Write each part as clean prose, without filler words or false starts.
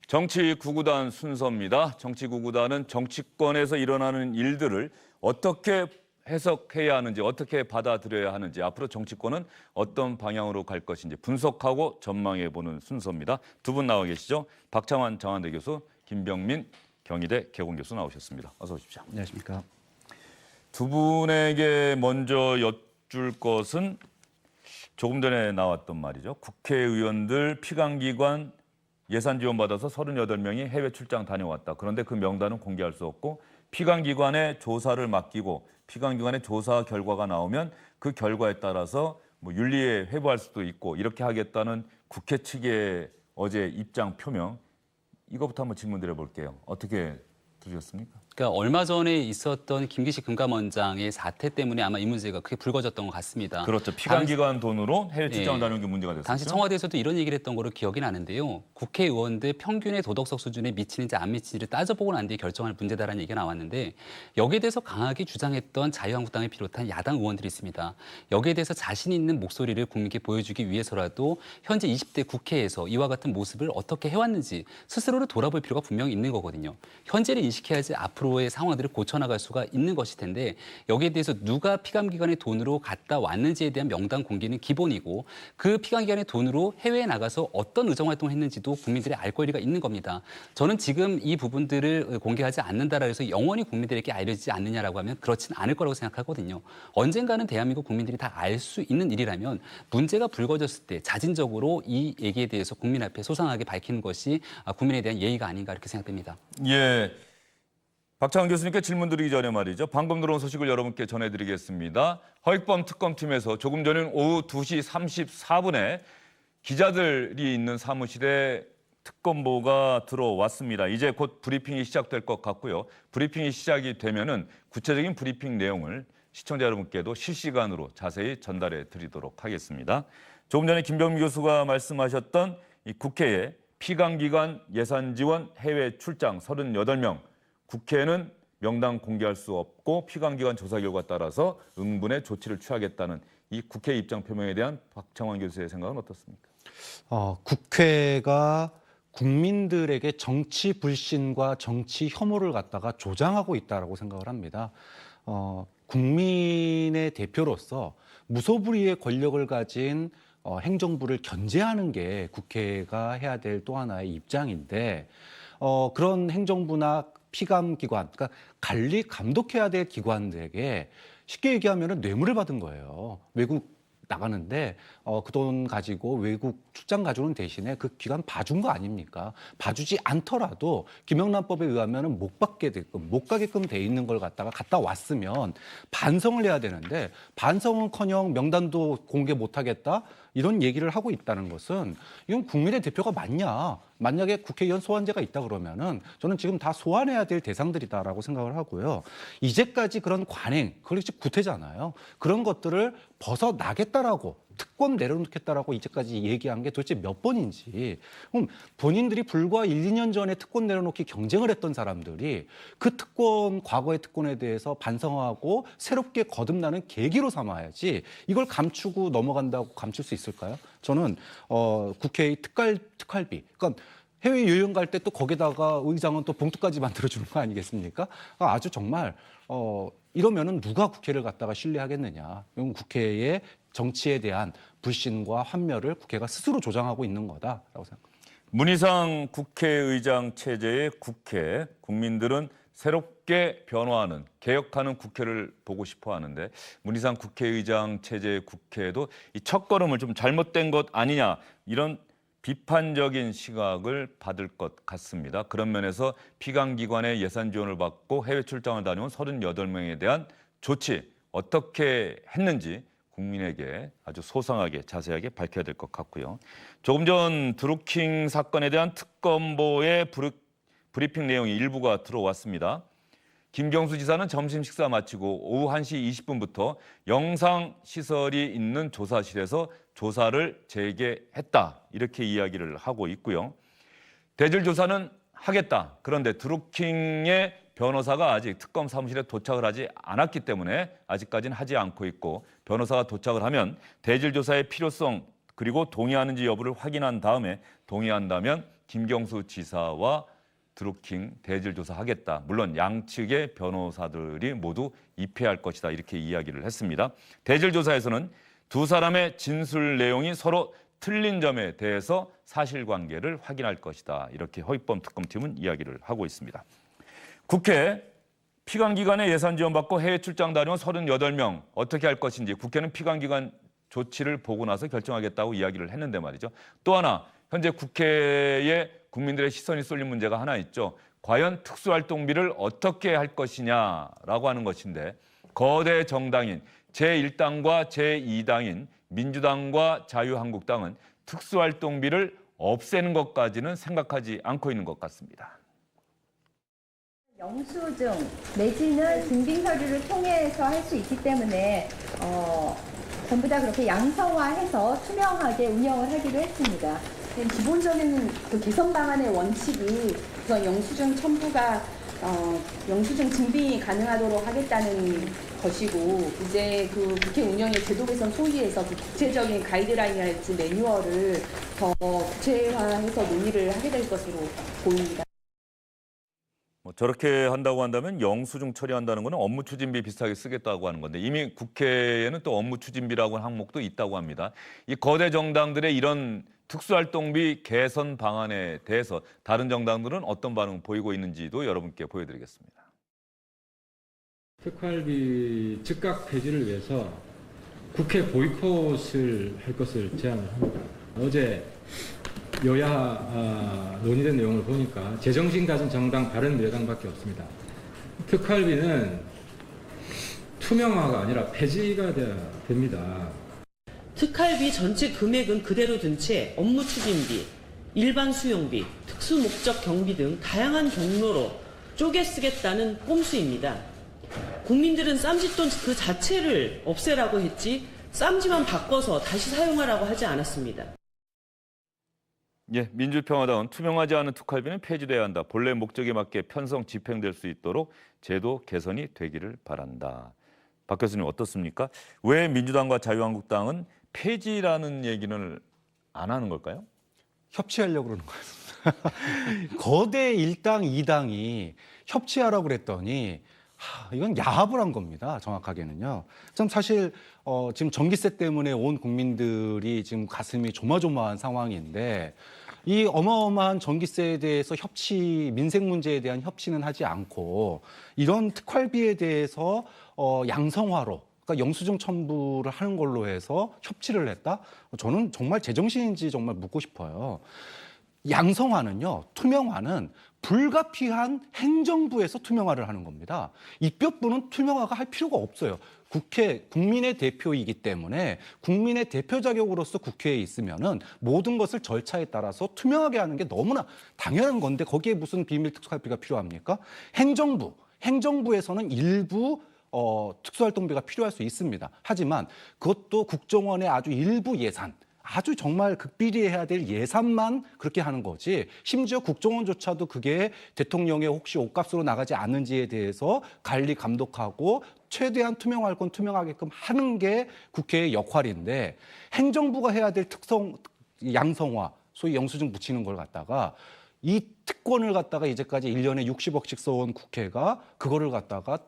정치구구단 순서입니다. 정치구구단은 정치권에서 일어나는 일들을 어떻게 해석해야 하는지, 어떻게 받아들여야 하는지, 앞으로 정치권은 어떤 방향으로 갈 것인지 분석하고 전망해보는 순서입니다. 두 분 나와 계시죠? 박창환 정한대 교수, 김병민 경희대 개공교수 나오셨습니다. 어서 오십시오. 안녕하십니까. 두 분에게 먼저 여쭐 것은 조금 전에 나왔던 말이죠. 국회의원들 피감기관 예산 지원받아서 38명이 해외 출장 다녀왔다. 그런데 그 명단은 공개할 수 없고 피감기관에 조사를 맡기고 피감기관의 조사 결과가 나오면 그 결과에 따라서 뭐 윤리에 회부할 수도 있고 이렇게 하겠다는 국회 측의 어제 입장 표명, 이거부터 한번 질문 드려볼게요. 어떻게 들으셨습니까? 그러니까 얼마 전에 있었던 김기식 금감원장의 사태 때문에 아마 이 문제가 크게 불거졌던 것 같습니다. 그렇죠. 피감기관 돈으로 해외 출장을 다니는 게 문제가 됐었죠. 당시 청와대에서도 이런 얘기를 했던 거로 기억이 나는데요. 국회의원들 평균의 도덕성 수준에 미치는지 안 미치는지를 따져보고 난 뒤에 결정할 문제다라는 얘기가 나왔는데 여기에 대해서 강하게 주장했던 자유한국당을 비롯한 야당 의원들이 있습니다. 여기에 대해서 자신 있는 목소리를 국민께 보여주기 위해서라도 현재 20대 국회에서 이와 같은 모습을 어떻게 해왔는지 스스로를 돌아볼 필요가 분명히 있는 거거든요. 현재를 인식해야지 앞으로의 상황들을 고쳐나갈 수가 있는 것일 텐데 여기에 대해서 누가 피감기관의 돈으로 갔다 왔는지에 대한 명단 공개는 기본이고 그 피감기관의 돈으로 해외에 나가서 어떤 의정활동을 했는지도 국민들이 알 권리가 있는 겁니다. 저는 지금 이 부분들을 공개하지 않는다라 해서 영원히 국민들에게 알려지지 않느냐라고 하면 그렇지는 않을 거라고 생각하거든요. 언젠가는 대한민국 국민들이 다 알 수 있는 일이라면 문제가 불거졌을 때 자진적으로 이 얘기에 대해서 국민 앞에 소상하게 밝히는 것이 국민에 대한 예의가 아닌가 이렇게 생각됩니다. 예. 박창환 교수님께 질문 드리기 전에 말이죠. 방금 들어온 소식을 여러분께 전해드리겠습니다. 허익범 특검팀에서 조금 전인 오후 2시 34분에 기자들이 있는 사무실에 특검보가 들어왔습니다. 이제 곧 브리핑이 시작될 것 같고요. 브리핑이 시작이 되면은 구체적인 브리핑 내용을 시청자 여러분께도 실시간으로 자세히 전달해 드리도록 하겠습니다. 조금 전에 김병민 교수가 말씀하셨던 이 국회에 피감기관 예산 지원 해외 출장 38명, 국회는 명단 공개할 수 없고 피감기관 조사 결과에 따라서 응분의 조치를 취하겠다는 이 국회 입장 표명에 대한 박창환 교수의 생각은 어떻습니까? 국회가 국민들에게 정치 불신과 정치 혐오를 갖다가 조장하고 있다고 생각을 합니다. 국민의 대표로서 무소불위의 권력을 가진 행정부를 견제하는 게 국회가 해야 될 또 하나의 입장인데 그런 행정부나 피감기관, 그러니까 관리, 감독해야 될 기관들에게 쉽게 얘기하면 뇌물을 받은 거예요. 외국 나가는데 그 돈 가지고 외국 출장 가져오는 대신에 그 기관 봐준 거 아닙니까? 봐주지 않더라도 김영란법에 의하면 못 받게끔, 못 가게끔 돼 있는 걸 갖다가 갔다 왔으면 반성을 해야 되는데 반성은커녕 명단도 공개 못 하겠다? 이런 얘기를 하고 있다는 것은 이건 국민의 대표가 맞냐? 만약에 국회의원 소환제가 있다 그러면은 저는 지금 다 소환해야 될 대상들이다라고 생각을 하고요. 이제까지 그런 관행, 그것이 구태잖아요. 그런 것들을 벗어나겠다라고 특권 내려놓겠다라고 이제까지 얘기한 게 도대체 몇 번인지. 그럼 본인들이 불과 1, 2년 전에 특권 내려놓기 경쟁을 했던 사람들이 그 특권, 과거의 특권에 대해서 반성하고 새롭게 거듭나는 계기로 삼아야지 이걸 감추고 넘어간다고 감출 수 있을까요? 저는 국회의 특활비, 그러니까 해외 여행 갈 때 또 거기다가 의장은 또 봉투까지 만들어주는 거 아니겠습니까? 아주 정말 이러면은 누가 국회를 갖다가 신뢰하겠느냐? 이건 국회의 정치에 대한 불신과 환멸을 국회가 스스로 조장하고 있는 거다라고 생각합니다. 문희상 국회의장 체제의 국회, 국민들은 새롭게 변화하는, 개혁하는 국회를 보고 싶어 하는데 문희상 국회의장 체제의 국회에도 이 첫걸음을 좀 잘못된 것 아니냐 이런 비판적인 시각을 받을 것 같습니다. 그런 면에서 피감기관의 예산 지원을 받고 해외 출장을 다녀온 38명에 대한 조치 어떻게 했는지 국민에게 아주 소상하게 자세하게 밝혀야 될 것 같고요. 조금 전 드루킹 사건에 대한 특검보의 브리핑 내용이 일부가 들어왔습니다. 김경수 지사는 점심 식사 마치고 오후 1시 20분부터 영상시설이 있는 조사실에서 조사를 재개했다. 이렇게 이야기를 하고 있고요. 대질 조사는 하겠다. 그런데 드루킹의 변호사가 아직 특검 사무실에 도착을 하지 않았기 때문에 아직까지는 하지 않고 있고 변호사가 도착을 하면 대질 조사의 필요성 그리고 동의하는지 여부를 확인한 다음에 동의한다면 김경수 지사와 드루킹 대질 조사하겠다. 물론 양측의 변호사들이 모두 입회할 것이다. 이렇게 이야기를 했습니다. 대질 조사에서는 두 사람의 진술 내용이 서로 틀린 점에 대해서 사실관계를 확인할 것이다. 이렇게 허위범 특검팀은 이야기를 하고 있습니다. 국회 피감기관의 예산 지원받고 해외 출장 다녀온 38명 어떻게 할 것인지 국회는 피감기관 조치를 보고 나서 결정하겠다고 이야기를 했는데 말이죠. 또 하나 현재 국회에 국민들의 시선이 쏠린 문제가 하나 있죠. 과연 특수활동비를 어떻게 할 것이냐라고 하는 것인데 거대 정당인 제1당과 제2당인 민주당과 자유한국당은 특수활동비를 없애는 것까지는 생각하지 않고 있는 것 같습니다. 영수증 내지는 증빙 서류를 통해서 할 수 있기 때문에 전부 다 그렇게 양성화해서 투명하게 운영을 하기로 했습니다. 기본적인 그 개선 방안의 원칙이 우선 영수증 첨부가 영수증 증빙이 가능하도록 하겠다는 것이고 이제 그 국회 운영의 제도 개선 소위에서 그 구체적인 가이드라인이랄지 매뉴얼을 더 구체화해서 논의를 하게 될 것으로 보입니다. 저렇게 한다고 한다면 영수증 처리한다는 것은 업무 추진비 비슷하게 쓰겠다고 하는 건데 이미 국회에는 또 업무 추진비라고 하는 항목도 있다고 합니다. 이 거대 정당들의 이런 특수활동비 개선 방안에 대해서 다른 정당들은 어떤 반응 보이고 있는지도 여러분께 보여드리겠습니다. 특활비 즉각 폐지를 위해서 국회 보이콧을 할 것을 제안을 합니다. 어제 여야 논의된 내용을 보니까 제정신 가진 정당 바른미래당밖에 없습니다. 특활비는 투명화가 아니라 폐지가 돼야 됩니다. 특활비 전체 금액은 그대로 둔 채 업무 추진비, 일반 수용비, 특수목적 경비 등 다양한 경로로 쪼개 쓰겠다는 꼼수입니다. 국민들은 쌈짓돈 그 자체를 없애라고 했지 쌈지만 바꿔서 다시 사용하라고 하지 않았습니다. 예, 민주평화당은 투명하지 않은 특활비는 폐지돼야 한다. 본래 목적에 맞게 편성 집행될 수 있도록 제도 개선이 되기를 바란다. 박 교수님 어떻습니까? 왜 민주당과 자유한국당은 폐지라는 얘기는 안 하는 걸까요? 협치하려고 그러는 거예요. 거대 1당, 2당이 협치하라고 그랬더니 이건 야합을 한 겁니다. 정확하게는요. 참 사실 지금 전기세 때문에 온 국민들이 지금 가슴이 조마조마한 상황인데 이 어마어마한 전기세에 대해서 협치, 민생 문제에 대한 협치는 하지 않고 이런 특활비에 대해서 양성화로 그러니까 영수증 첨부를 하는 걸로 해서 협치를 했다? 저는 정말 제정신인지 정말 묻고 싶어요. 양성화는요, 투명화는 불가피한 행정부에서 투명화를 하는 겁니다. 입법부는 투명화가 할 필요가 없어요. 국회, 국민의 대표이기 때문에 국민의 대표 자격으로서 국회에 있으면은 모든 것을 절차에 따라서 투명하게 하는 게 너무나 당연한 건데 거기에 무슨 비밀 특수활비가 필요합니까? 행정부에서는 일부 특수활동비가 필요할 수 있습니다. 하지만 그것도 국정원의 아주 일부 예산, 아주 정말 극비리해야 될 예산만 그렇게 하는 거지 심지어 국정원조차도 그게 대통령의 혹시 옷값으로 나가지 않는지에 대해서 관리 감독하고 최대한 투명할 건 투명하게끔 하는 게 국회의 역할인데 행정부가 해야 될 양성화, 소위 영수증 붙이는 걸 갖다가 이 특권을 갖다가 이제까지 1년에 60억씩 써온 국회가 그거를 갖다가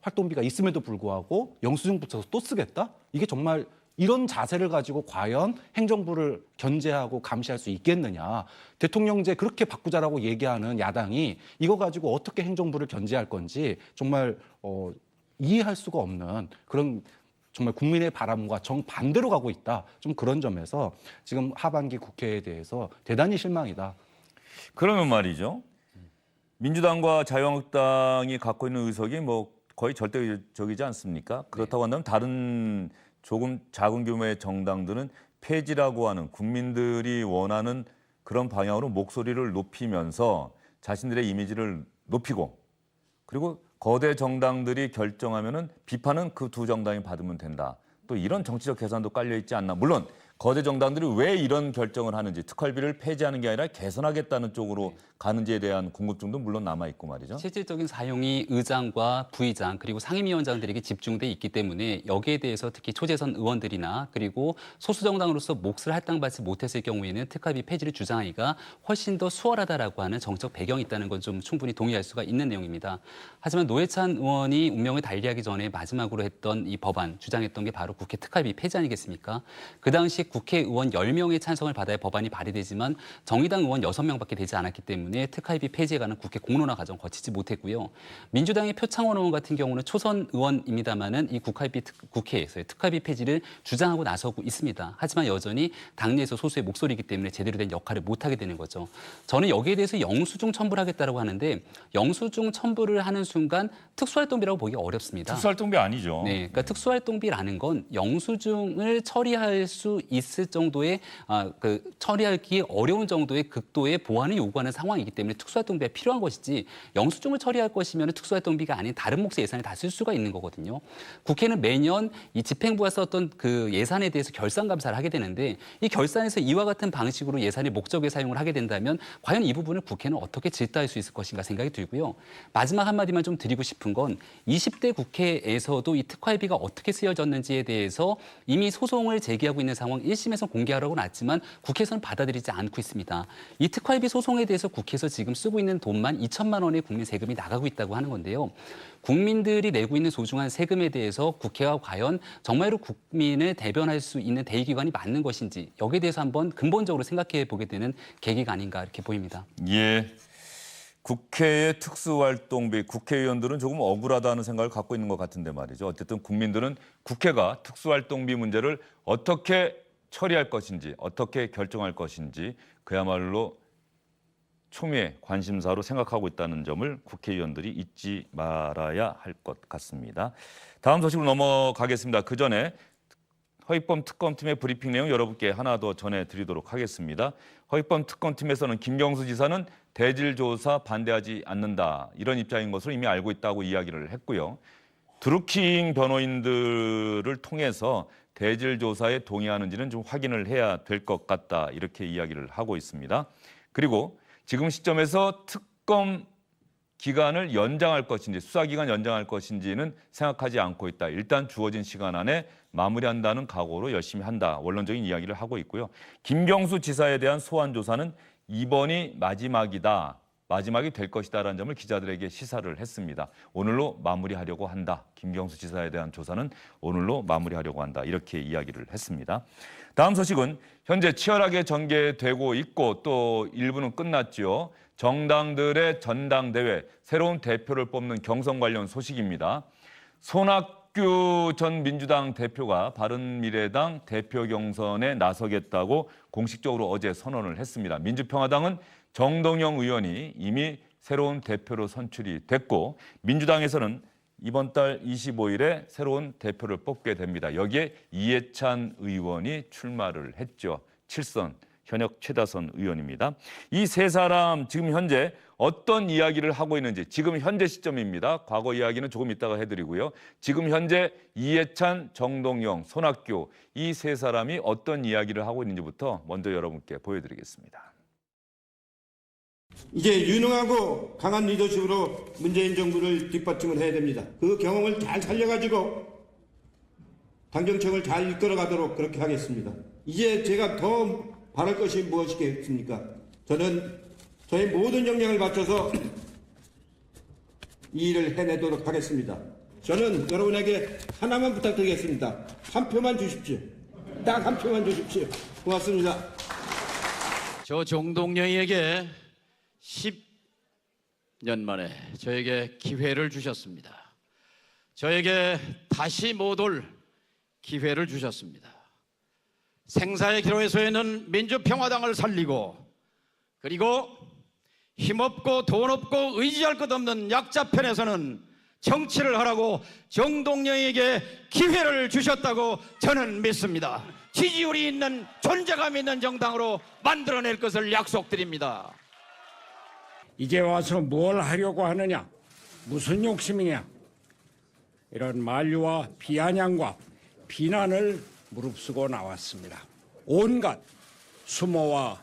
활동비가 있음에도 불구하고 영수증 붙여서 또 쓰겠다? 이게 정말 이런 자세를 가지고 과연 행정부를 견제하고 감시할 수 있겠느냐. 대통령제 그렇게 바꾸자라고 얘기하는 야당이 이거 가지고 어떻게 행정부를 견제할 건지 정말 이해할 수가 없는 그런 정말 국민의 바람과 정반대로 가고 있다. 좀 그런 점에서 지금 하반기 국회에 대해서 대단히 실망이다. 그러면 말이죠. 민주당과 자유한국당이 갖고 있는 의석이 뭐 거의 절대적이지 않습니까? 그렇다고 한다면 다른 조금 작은 규모의 정당들은 폐지라고 하는 국민들이 원하는 그런 방향으로 목소리를 높이면서 자신들의 이미지를 높이고 그리고 거대 정당들이 결정하면은 비판은 그 두 정당이 받으면 된다. 또 이런 정치적 계산도 깔려 있지 않나. 물론 거대 정당들이 왜 이런 결정을 하는지, 특활비를 폐지하는 게 아니라 개선하겠다는 쪽으로 가는지에 대한 궁금증도 물론 남아있고 말이죠. 실질적인 사용이 의장과 부의장 그리고 상임위원장들에게 집중돼 있기 때문에 여기에 대해서 특히 초재선 의원들이나 그리고 소수정당으로서 몫을 할당받지 못했을 경우에는 특활비 폐지를 주장하기가 훨씬 더 수월하다라고 하는 정책 배경이 있다는 건 좀 충분히 동의할 수가 있는 내용입니다. 하지만 노회찬 의원이 운명을 달리하기 전에 마지막으로 했던 이 법안, 주장했던 게 바로 국회 특활비 폐지 아니겠습니까? 그 당시 국회의원 10명의 찬성을 받아야 법안이 발의되지만 정의당 의원 6명밖에 되지 않았기 때문에 특활비 폐지에 관한 국회 공론화 과정 거치지 못했고요. 민주당의 표창원 의원 같은 경우는 초선 의원입니다만은 이 국회에서의 특활비 폐지를 주장하고 나서고 있습니다. 하지만 여전히 당내에서 소수의 목소리이기 때문에 제대로 된 역할을 못하게 되는 거죠. 저는 여기에 대해서 영수증 첨부를 하겠다고 하는데 영수증 첨부를 하는 순간 특수활동비라고 보기가 어렵습니다. 특수활동비 아니죠. 네, 그러니까 특수활동비라는 건 영수증을 처리할 수 있을 정도의 처리하기 어려운 정도의 극도의 보완을 요구하는 상황이기 때문에 특수활동비가 필요한 것이지 영수증을 처리할 것이면 특수활동비가 아닌 다른 몫의 예산을 다 쓸 수가 있는 거거든요. 국회는 매년 이 집행부가 썼던 그 예산에 대해서 결산 감사를 하게 되는데 이 결산에서 이와 같은 방식으로 예산의 목적에 사용을 하게 된다면 과연 이 부분을 국회는 어떻게 질타할 수 있을 것인가 생각이 들고요. 마지막 한마디만 좀 드리고 싶은 건 20대 국회에서도 이 특활비가 어떻게 쓰여졌는지에 대해서 이미 소송을 제기하고 있는 상황 1심에서 공개하라고 놨지만 국회에서는 받아들이지 않고 있습니다. 이 특활비 소송에 대해서 국회에서 지금 쓰고 있는 돈만 2천만 원의 국민 세금이 나가고 있다고 하는 건데요. 국민들이 내고 있는 소중한 세금에 대해서 국회가 과연 정말로 국민을 대변할 수 있는 대의기관이 맞는 것인지 여기에 대해서 한번 근본적으로 생각해 보게 되는 계기가 아닌가 이렇게 보입니다. 예. 국회의 특수활동비, 국회의원들은 조금 억울하다는 생각을 갖고 있는 것 같은데 말이죠. 어쨌든 국민들은 국회가 특수활동비 문제를 어떻게 처리할 것인지, 어떻게 결정할 것인지 그야말로 초미의 관심사로 생각하고 있다는 점을 국회의원들이 잊지 말아야 할 것 같습니다. 다음 소식으로 넘어가겠습니다. 그 전에 허익범 특검팀의 브리핑 내용 여러분께 하나 더 전해드리도록 하겠습니다. 허익범 특검팀에서는 김경수 지사는 대질조사 반대하지 않는다. 이런 입장인 것으로 이미 알고 있다고 이야기를 했고요. 드루킹 변호인들을 통해서 대질조사에 동의하는지는 좀 확인을 해야 될 것 같다. 이렇게 이야기를 하고 있습니다. 그리고 지금 시점에서 특검 기간을 연장할 것인지 수사기간 연장할 것인지는 생각하지 않고 있다. 일단 주어진 시간 안에 마무리한다는 각오로 열심히 한다. 원론적인 이야기를 하고 있고요. 김경수 지사에 대한 소환 조사는 이번이 마지막이다. 마지막이 될 것이다라는 점을 기자들에게 시사를 했습니다. 오늘로 마무리하려고 한다. 김경수 지사에 대한 조사는 오늘로 마무리하려고 한다. 이렇게 이야기를 했습니다. 다음 소식은 현재 치열하게 전개되고 있고 또 일부는 끝났죠. 정당들의 전당대회, 새로운 대표를 뽑는 경선 관련 소식입니다. 손학규 전 민주당 대표가 바른미래당 대표 경선에 나서겠다고 공식적으로 어제 선언을 했습니다. 민주평화당은 정동영 의원이 이미 새로운 대표로 선출이 됐고 민주당에서는 이번 달 25일에 새로운 대표를 뽑게 됩니다. 여기에 이해찬 의원이 출마를 했죠. 7선 현역 최다선 의원입니다. 이 세 사람 지금 현재 어떤 이야기를 하고 있는지 지금 현재 시점입니다. 과거 이야기는 조금 이따가 해드리고요. 지금 현재 이해찬, 정동영, 손학규 이 세 사람이 어떤 이야기를 하고 있는지부터 먼저 여러분께 보여드리겠습니다. 이제 유능하고 강한 리더십으로 문재인 정부를 뒷받침을 해야 됩니다. 그 경험을 잘 살려가지고 당정청을 잘 이끌어가도록 그렇게 하겠습니다. 이제 제가 더 바랄 것이 무엇이겠습니까? 저는 저의 모든 역량을 바쳐서 이 일을 해내도록 하겠습니다. 저는 여러분에게 하나만 부탁드리겠습니다. 한 표만 주십시오. 딱 한 표만 주십시오. 고맙습니다. 저 정동영에게 10년 만에 저에게 기회를 주셨습니다. 저에게 다시 못 올 기회를 주셨습니다. 생사의 기로에서는 민주평화당을 살리고 그리고 힘없고 돈 없고 의지할 것 없는 약자편에서는 정치를 하라고 정동영에게 기회를 주셨다고 저는 믿습니다. 지지율이 있는 존재감 있는 정당으로 만들어낼 것을 약속드립니다. 이제 와서 뭘 하려고 하느냐? 무슨 욕심이냐? 이런 만류와 비아냥과 비난을 무릅쓰고 나왔습니다. 온갖 수모와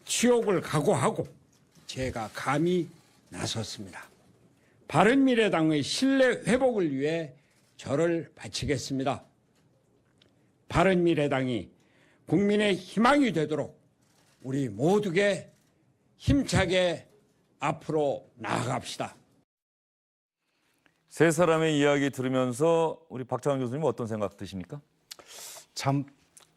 치욕을 각오하고 제가 감히 나섰습니다. 바른미래당의 신뢰 회복을 위해 저를 바치겠습니다. 바른미래당이 국민의 희망이 되도록 우리 모두게 힘차게 앞으로 나아갑시다. 세 사람의 이야기 들으면서 우리 박찬원 교수님 어떤 생각 드십니까? 참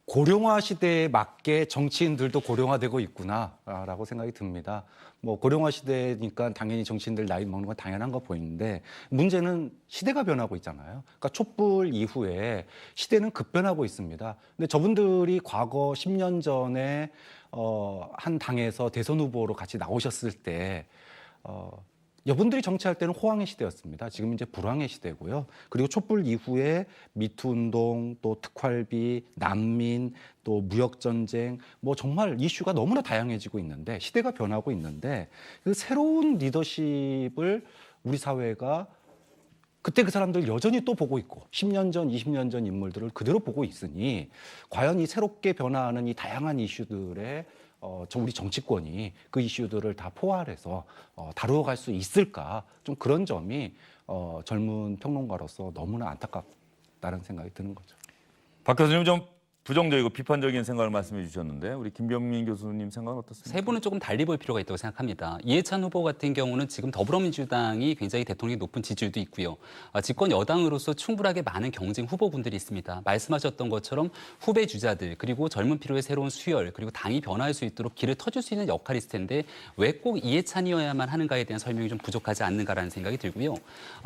고령화 시대에 맞게 정치인들도 고령화되고 있구나라고 생각이 듭니다. 뭐 고령화 시대니까 당연히 정치인들 나이 먹는 건 당연한 거 보이는데 문제는 시대가 변하고 있잖아요. 그러니까 촛불 이후에 시대는 급변하고 있습니다. 근데 저분들이 과거 10년 전에 한 당에서 대선 후보로 같이 나오셨을 때 여분들이 정치할 때는 호황의 시대였습니다. 지금 이제 불황의 시대고요. 그리고 촛불 이후에 미투 운동, 또 특활비, 난민, 또 무역 전쟁, 뭐 정말 이슈가 너무나 다양해지고 있는데 시대가 변하고 있는데 그 새로운 리더십을 우리 사회가 그때 그 사람들 여전히 또 보고 있고 10년 전, 20년 전 인물들을 그대로 보고 있으니 과연 이 새롭게 변화하는 이 다양한 이슈들에 우리 정치권이 그 이슈들을 다 포괄해서 다루어갈 수 있을까? 좀 그런 점이 젊은 평론가로서 너무나 안타깝다는 생각이 드는 거죠. 박 교수님 좀 부정적이고 비판적인 생각을 말씀해 주셨는데 우리 김병민 교수님 생각은 어떻습니까? 세 분은 조금 달리 볼 필요가 있다고 생각합니다. 이해찬 후보 같은 경우는 지금 더불어민주당이 굉장히 대통령이 높은 지지율도 있고요. 집권 여당으로서 충분하게 많은 경쟁 후보분들이 있습니다. 말씀하셨던 것처럼 후배 주자들 그리고 젊은 피로의 새로운 수혈 그리고 당이 변화할 수 있도록 길을 터줄 수 있는 역할이 있을 텐데 왜 꼭 이해찬이어야만 하는가에 대한 설명이 좀 부족하지 않는가라는 생각이 들고요.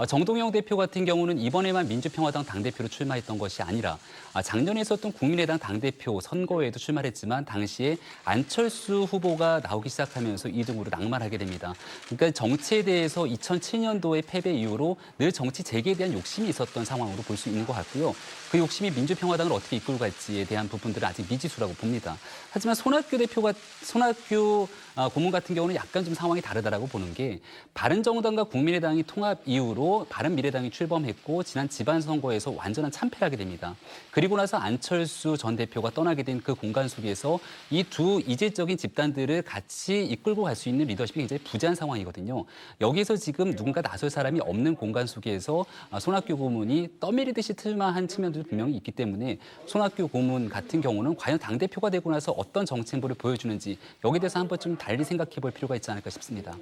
정동영 대표 같은 경우는 이번에만 민주평화당 당대표로 출마했던 것이 아니라 작년에 있었던 국민의당 당대표 선거에도 출마를 했지만 당시에 안철수 후보가 나오기 시작하면서 2등으로 낙마하게 됩니다. 그러니까 정치에 대해서 2007년도의 패배 이후로 늘 정치 재개에 대한 욕심이 있었던 상황으로 볼 수 있는 것 같고요. 그 욕심이 민주평화당을 어떻게 이끌고 갈지에 대한 부분들은 아직 미지수라고 봅니다. 하지만 손학규 고문 같은 경우는 약간 좀 상황이 다르다라고 보는 게 바른정당과 국민의당이 통합 이후로 바른미래당이 출범했고 지난 지방선거에서 완전한 참패를 하게 됩니다. 그리고 나서 안철수 전 대표가 떠나게 된 그 공간 속에서 이 두 이질적인 집단들을 같이 이끌고 갈 수 있는 리더십이 굉장히 부재한 상황이거든요. 여기서 지금 누군가 나설 사람이 없는 공간 속에서 손학규 고문이 떠밀리듯이 출마한 측면도 분명히 있기 때문에 손학규 고문 같은 경우는 과연 당대표가 되고 나서 어떤 정치 행보를 보여주는지 여기에 대해서 한번 좀 달리 생각해 볼 필요가 있지 않을까 싶습니다.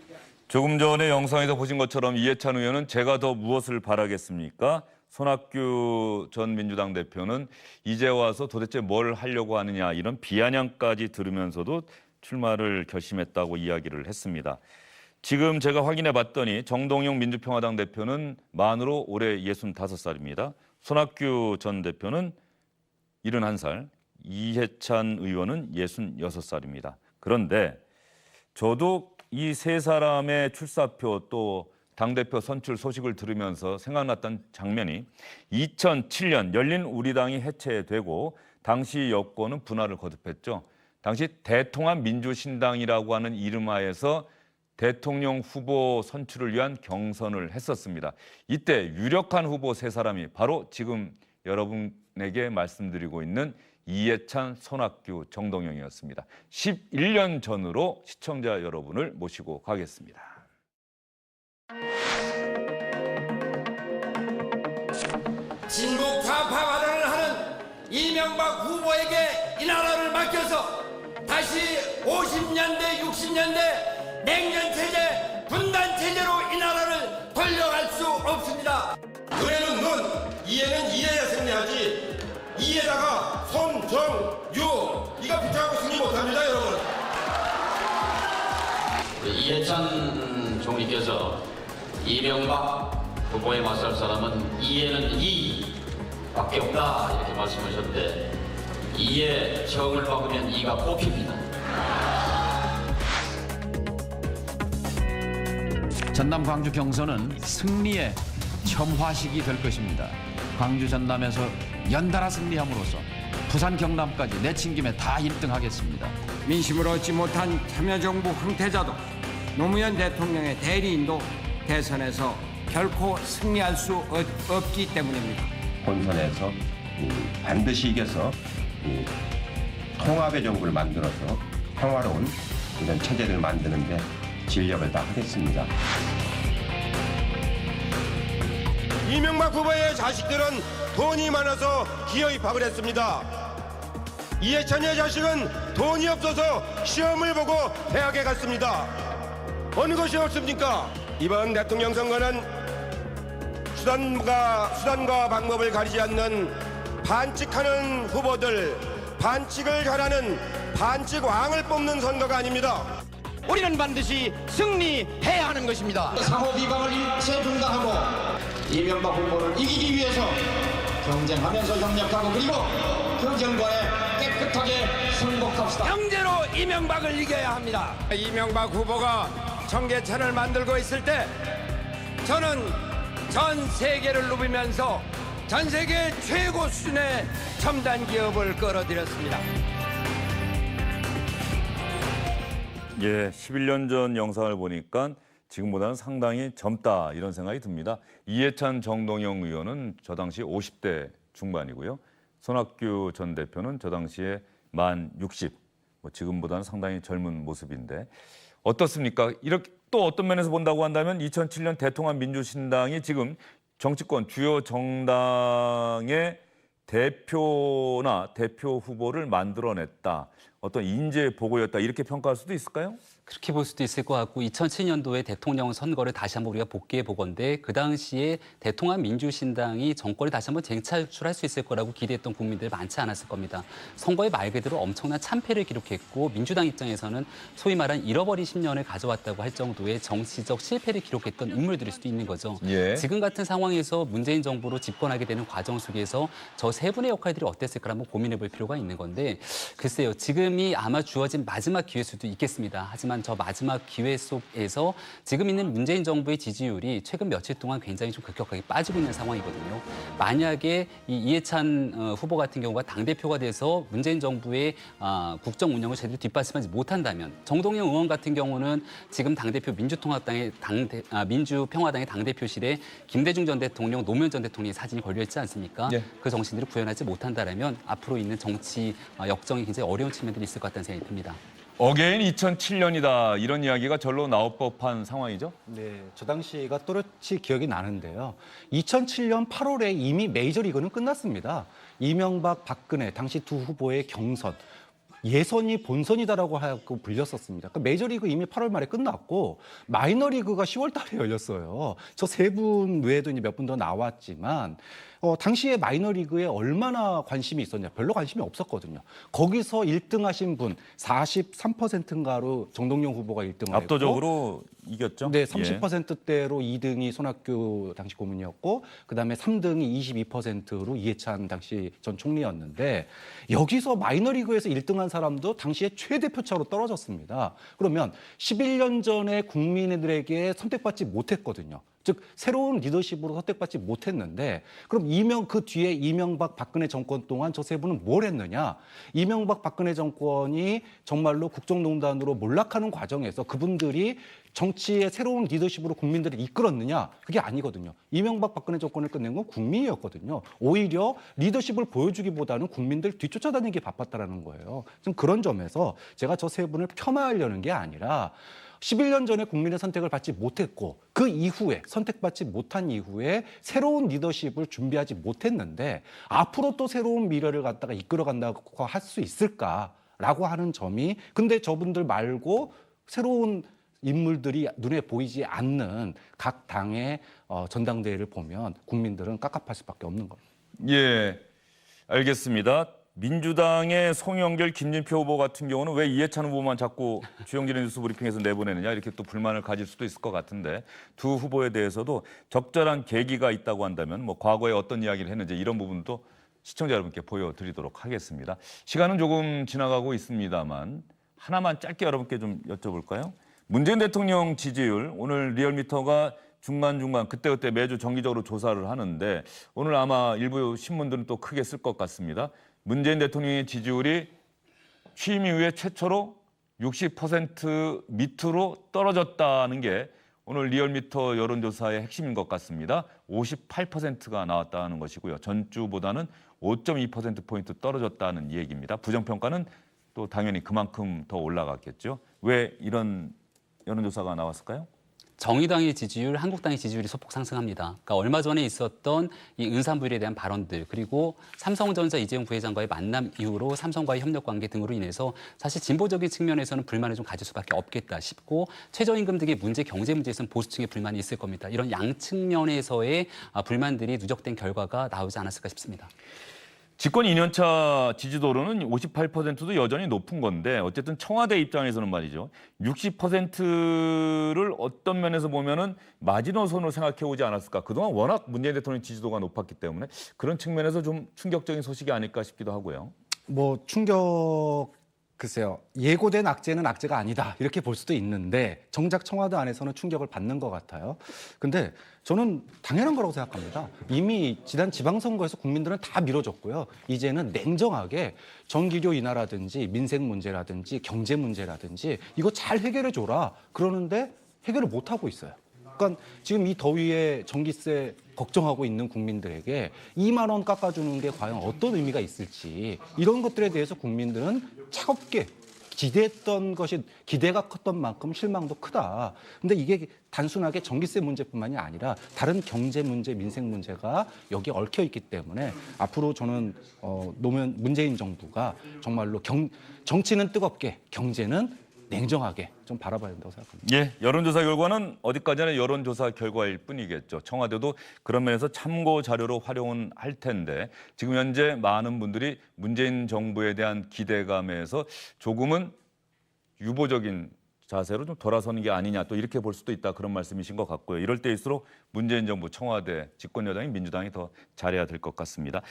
조금 전에 영상에서 보신 것처럼 이해찬 의원은 제가 더 무엇을 바라겠습니까? 손학규 전 민주당 대표는 이제 와서 도대체 뭘 하려고 하느냐 이런 비아냥까지 들으면서도 출마를 결심했다고 이야기를 했습니다. 지금 제가 확인해 봤더니 정동영 민주평화당 대표는 만으로 올해 65살입니다. 손학규 전 대표는 71살, 이해찬 의원은 66살입니다. 그런데 저도 이 세 사람의 출사표 또 당대표 선출 소식을 들으면서 생각났던 장면이 2007년 열린우리당이 해체되고 당시 여권은 분할을 거듭했죠. 당시 대통합민주신당이라고 하는 이름하에서 대통령 후보 선출을 위한 경선을 했었습니다. 이때 유력한 후보 세 사람이 바로 지금 여러분에게 말씀드리고 있는 이해찬, 손학규, 정동영이었습니다. 11년 전으로 시청자 여러분을 모시고 가겠습니다. 진보 좌파화를 하는 이명박 후보에게 이 나라를 맡겨서 다시 50년대, 60년대 냉전체제, 분단체제로 이 나라를 돌려갈 수 없습니다. 눈에는 눈, 이에는 이에야 승리하지 이에다가 손정유 이가 붙여갖고 승리 못합니다, 여러분. 이해찬 총리께서 이명박 후보에 맞설 사람은 이에는 이밖에 없다 이렇게 말씀하셨는데 이의 정을 박으면 이가 뽑힙니다. 전남 광주 경선은 승리의 첨화식이 될 것입니다. 광주 전남에서 연달아 승리함으로써 부산 경남까지 내친김에 다 1등하겠습니다. 민심을 얻지 못한 참여정부 황태자도 노무현 대통령의 대리인도 대선에서 결코 승리할 수 없기 때문입니다. 본선에서 반드시 이겨서 통합의 정부를 만들어서 평화로운 이런 체제를 만드는데 진력을 다하겠습니다. 이명박 후보의 자식들은 돈이 많아서 기어입학을 했습니다. 이해찬의 자식은 돈이 없어서 시험을 보고 대학에 갔습니다. 어느 것이 없습니까? 이번 대통령 선거는 수단과 방법을 가리지 않는 반칙하는 후보들, 반칙을 잘하는 반칙왕을 뽑는 선거가 아닙니다. 우리는 반드시 승리해야 하는 것입니다. 상호 비방을 일체 중단하고 이명박 후보를 이기기 위해서 경쟁하면서 협력하고 그리고 그 결과에 깨끗하게 승복합시다. 경제로 이명박을 이겨야 합니다. 이명박 후보가 청계천을 만들고 있을 때 저는 전 세계를 누비면서 전 세계 최고 수준의 첨단 기업을 끌어들였습니다. 예, 11년 전 영상을 보니까 지금보다는 상당히 젊다 이런 생각이 듭니다. 이해찬 정동영 의원은 저 당시 50대 중반이고요. 손학규 전 대표는 저 당시에 만 60, 지금보다는 상당히 젊은 모습인데 어떻습니까? 이렇게 또 어떤 면에서 본다고 한다면 2007년 대통합 민주신당이 지금 정치권 주요 정당의 대표나 대표 후보를 만들어냈다. 어떤 인재 보고였다 이렇게 평가할 수도 있을까요? 그렇게 볼 수도 있을 것 같고 2007년도에 대통령 선거를 다시 한번 우리가 복귀해 보건데 그 당시에 대통합 민주신당이 정권을 다시 한번 재창출할 수 있을 거라고 기대했던 국민들 많지 않았을 겁니다. 선거에 말 그대로 엄청난 참패를 기록했고 민주당 입장에서는 소위 말한 잃어버린 10년을 가져왔다고 할 정도의 정치적 실패를 기록했던 인물들일 수도 있는 거죠. 예. 지금 같은 상황에서 문재인 정부로 집권하게 되는 과정 속에서 저 세 분의 역할들이 어땠을까 한번 고민해 볼 필요가 있는 건데 글쎄요. 지금이 아마 주어진 마지막 기회일 수도 있겠습니다. 하지만 저 마지막 기회 속에서 지금 있는 문재인 정부의 지지율이 최근 며칠 동안 굉장히 좀 급격하게 빠지고 있는 상황이거든요. 만약에 이 이해찬 후보 같은 경우가 당대표가 돼서 문재인 정부의 국정 운영을 제대로 뒷받침하지 못한다면 정동영 의원 같은 경우는 지금 당대표 민주통합당의 민주평화당의 당대표실에 김대중 전 대통령, 노무현 전 대통령의 사진이 걸려있지 않습니까? 예. 그 정신들을 구현하지 못한다면 앞으로 있는 정치 역정이 굉장히 어려운 측면들이 있을 것 같다는 생각이 듭니다. 어게인 2007년이다 이런 이야기가 절로 나올 법한 상황이죠? 네, 저 당시가 또렷이 기억이 나는데요. 2007년 8월에 이미 메이저리그는 끝났습니다. 이명박, 박근혜 당시 두 후보의 경선. 예선이 본선이다라고 하고 불렸었습니다. 그러니까 메이저리그 이미 8월 말에 끝났고 마이너리그가 10월 달에 열렸어요. 저 세 분 외에도 이제 몇 분 더 나왔지만 당시에 마이너리그에 얼마나 관심이 있었냐. 별로 관심이 없었거든요. 거기서 1등 하신 분 43%인가로 정동영 후보가 1등을 했고 압도적으로 이겼죠? 네, 30%대로 2등이 손학규 당시 고문이었고 그다음에 3등이 22%로 이해찬 당시 전 총리였는데 여기서 마이너리그에서 1등한 사람도 당시에 최대 표차로 떨어졌습니다. 그러면 11년 전에 국민들에게 선택받지 못했거든요. 즉 새로운 리더십으로 선택받지 못했는데 그럼 그 뒤에 이명박 박근혜 정권 동안 저 세 분은 뭘 했느냐? 이명박 박근혜 정권이 정말로 국정농단으로 몰락하는 과정에서 그분들이 정치의 새로운 리더십으로 국민들을 이끌었느냐? 그게 아니거든요. 이명박 박근혜 정권을 끝낸 건 국민이었거든요. 오히려 리더십을 보여주기보다는 국민들 뒤쫓아다니기 바빴다라는 거예요. 좀 그런 점에서 제가 저 세 분을 폄하하려는 게 아니라 11년 전에 국민의 선택을 받지 못했고 그 이후에 선택받지 못한 이후에 새로운 리더십을 준비하지 못했는데 앞으로 또 새로운 미래를 갖다가 이끌어간다고 할 수 있을까라고 하는 점이 근데 저분들 말고 새로운 인물들이 눈에 보이지 않는 각 당의 전당대회를 보면 국민들은 깝깝할 수밖에 없는 겁니다. 예, 알겠습니다. 민주당의 송영길, 김진표 후보 같은 경우는 왜 이해찬 후보만 자꾸 주영진의 뉴스 브리핑에서 내보내느냐 이렇게 또 불만을 가질 수도 있을 것 같은데 두 후보에 대해서도 적절한 계기가 있다고 한다면 뭐 과거에 어떤 이야기를 했는지 이런 부분도 시청자 여러분께 보여드리도록 하겠습니다. 시간은 조금 지나가고 있습니다만 하나만 짧게 여러분께 좀 여쭤볼까요? 문재인 대통령 지지율 오늘 리얼미터가 중간중간 그때그때 매주 정기적으로 조사를 하는데 오늘 아마 일부 신문들은 또 크게 쓸 것 같습니다. 문재인 대통령의 지지율이 취임 이후에 최초로 60% 밑으로 떨어졌다는 게 오늘 리얼미터 여론조사의 핵심인 것 같습니다. 58%가 나왔다는 것이고요. 전주보다는 5.2%포인트 떨어졌다는 얘기입니다. 부정평가는 또 당연히 그만큼 더 올라갔겠죠. 왜 이런 여론조사가 나왔을까요? 정의당의 지지율, 한국당의 지지율이 소폭 상승합니다. 그러니까 얼마 전에 있었던 이 은산부일에 대한 발언들, 그리고 삼성전자 이재용 부회장과의 만남 이후로 삼성과의 협력 관계 등으로 인해서 사실 진보적인 측면에서는 불만을 좀 가질 수밖에 없겠다 싶고, 최저임금 등의 문제, 경제 문제에서는 보수층의 불만이 있을 겁니다. 이런 양측면에서의 불만들이 누적된 결과가 나오지 않았을까 싶습니다. 집권 2년차 지지도로는 58%도 여전히 높은 건데, 어쨌든 청와대 입장에서는 말이죠, 60%를 어떤 면에서 보면은 마지노선으로 생각해 오지 않았을까. 그동안 워낙 문재인 대통령 지지도가 높았기 때문에 그런 측면에서 좀 충격적인 소식이 아닐까 싶기도 하고요. 뭐 글쎄요. 예고된 악재는 악재가 아니다 이렇게 볼 수도 있는데, 정작 청와대 안에서는 충격을 받는 것 같아요. 근데 저는 당연한 거라고 생각합니다. 이미 지난 지방선거에서 국민들은 다 밀어줬고요. 이제는 냉정하게 전기료 인하라든지 민생 문제라든지 경제 문제라든지 이거 잘 해결해 줘라. 그러는데 해결을 못 하고 있어요. 그러니까 지금 이 더위에 전기세 걱정하고 있는 국민들에게 2만 원 깎아주는 게 과연 어떤 의미가 있을지, 이런 것들에 대해서 국민들은 차갑게 기대했던 것이, 기대가 컸던 만큼 실망도 크다. 근데 이게 단순하게 전기세 문제뿐만이 아니라 다른 경제 문제, 민생 문제가 여기에 얽혀 있기 때문에 앞으로 저는 노무현 문재인 정부가 정말로 정치는 뜨겁게, 경제는 냉정하게 좀 바라봐야 된다고 생각합니다. 예, 여론조사 결과는 어디까지나 여론조사 결과일 뿐이겠죠. 청와대도 그런 면에서 참고 자료로 활용은 할 텐데, 지금 현재 많은 분들이 문재인 정부에 대한 기대감에서 조금은 유보적인 자세로 좀 돌아서는 게 아니냐, 또 이렇게 볼 수도 있다, 그런 말씀이신 것 같고요. 이럴 때일수록 문재인 정부, 청와대, 집권 여당인 민주당이 더 잘해야 될 것 같습니다.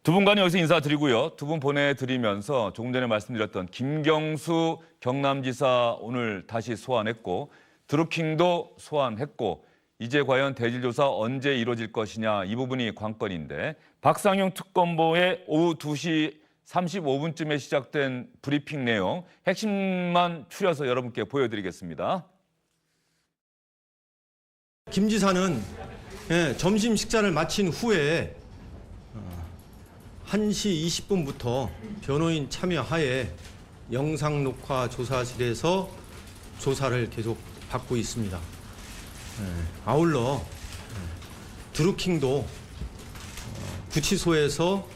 두 분과는 여기서 인사드리고요. 두 분 보내드리면서 조금 전에 말씀드렸던 김경수 경남지사 오늘 다시 소환했고, 드루킹도 소환했고, 이제 과연 대질조사 언제 이루어질 것이냐, 이 부분이 관건인데, 박상용 특검보의 오후 2시 35분쯤에 시작된 브리핑 내용 핵심만 추려서 여러분께 보여드리겠습니다. 김 지사는 점심 식사를 마친 후에 1시 20분부터 변호인 참여하에 영상 녹화 조사실에서 조사를 계속 받고 있습니다. 아울러 드루킹도 구치소에서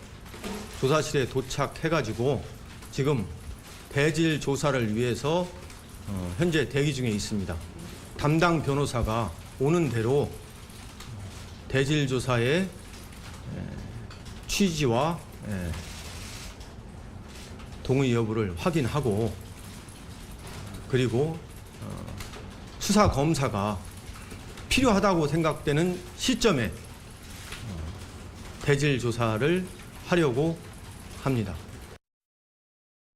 조사실에 도착해가지고 지금 대질 조사를 위해서 현재 대기 중에 있습니다. 담당 변호사가 오는 대로 대질 조사의 취지와 동의 여부를 확인하고, 그리고 수사 검사가 필요하다고 생각되는 시점에 대질 조사를 하려고 합니다.